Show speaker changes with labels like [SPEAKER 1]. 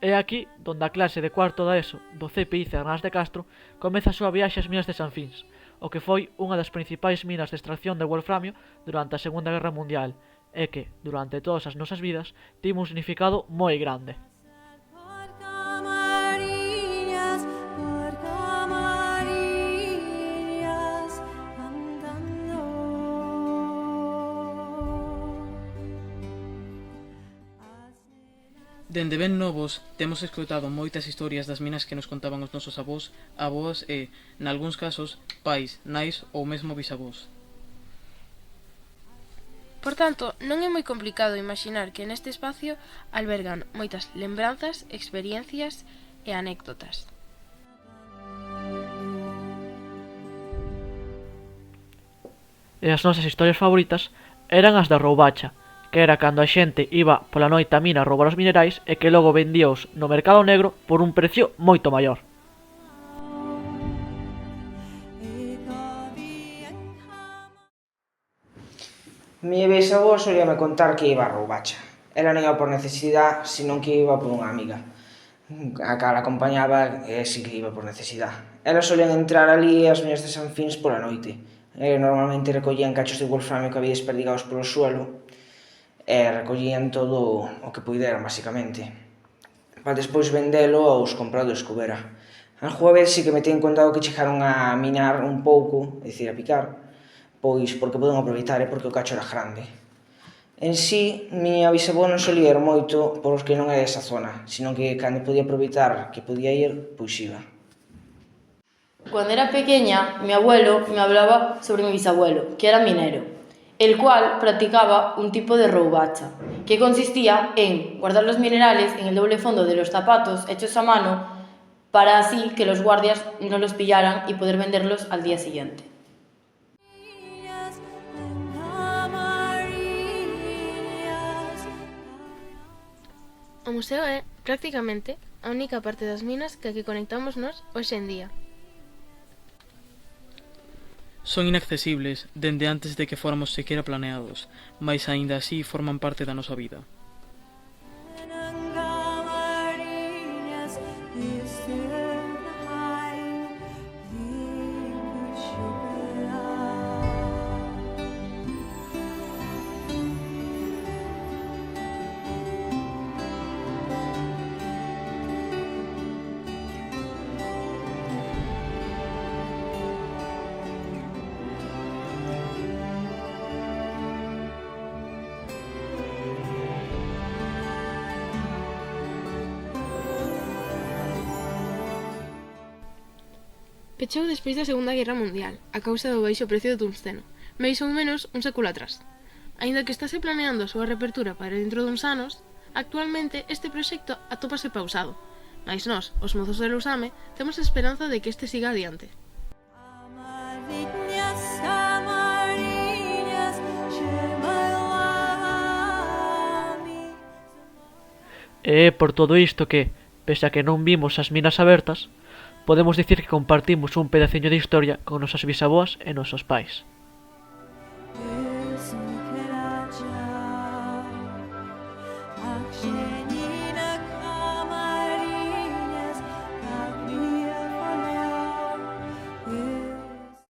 [SPEAKER 1] É aquí donde a clase de cuarto da ESO do CPI Cernás de Castro comeza a súa viaxe ás minas de Sanfins, o que foi unha das principais minas de extracción de wolframio durante a Segunda Guerra Mundial e que, durante todas as nosas vidas, tivo un significado moi grande.
[SPEAKER 2] Dende ben novos, temos escoitado moitas historias das minas que nos contaban os nosos avós, avoas e, nalgúns casos, pais, nais ou mesmo bisavós.
[SPEAKER 3] Por tanto, non é moi complicado imaxinar que neste espacio albergan moitas lembranzas, experiencias e anécdotas.
[SPEAKER 1] E as nosas historias favoritas eran as da roubacha, que era cando a xente iba pola noite á mina a roubar os minerais e que logo vendíaos no mercado negro por un precio moito maior.
[SPEAKER 4] Mi bisavó solíame contar que iba a roubacha. Ela non iba por necesidade, senón que iba por unha amiga, a cal acompañaba e si que iba por necesidade. Elas solían entrar ali as minas de Sanfins pola noite. Normalmente recollían cachos de wolframio que había desperdigados polo suelo e recollían todo o que puideran, basicamente, para despois vendelo aos compradores que houbera. Algúa vez si que me ten contado que chegaron a minar un pouco, é dicir, a picar, pois porque poden aproveitar e porque o cacho era grande. En sí, miña bisavó non solía ir moito porque non é desa zona, senón que cando podía aproveitar que podía ir, pois iba.
[SPEAKER 5] Cuando era pequeña, mi abuelo me hablaba sobre mi bisabuelo, que era minero, el cual practicaba un tipo de roubacha, que consistía en guardar los minerales en el doble fondo de los zapatos hechos a mano para así que los guardias no los pillaran y poder venderlos al día siguiente.
[SPEAKER 3] O museo é, prácticamente, a única parte das minas que conectamos nós hoxe en día.
[SPEAKER 2] Son inaccesibles dende antes de que fóramos sequera planeados, mais aínda así forman parte da nosa vida.
[SPEAKER 3] Pechou despois da Segunda Guerra Mundial, a causa do baixo precio do tungsteno, máis ou menos un século atrás. Aínda que estase planeando a súa reapertura para dentro duns anos, actualmente este proxecto atópase pausado, mais nós, os mozos de Lousame, temos a esperanza de que este siga adiante.
[SPEAKER 1] E é por todo isto que, pese a que non vimos as minas abertas, podemos dicir que compartimos un pedaciño de historia con nosas bisavós e nosos pais.
[SPEAKER 6] Action.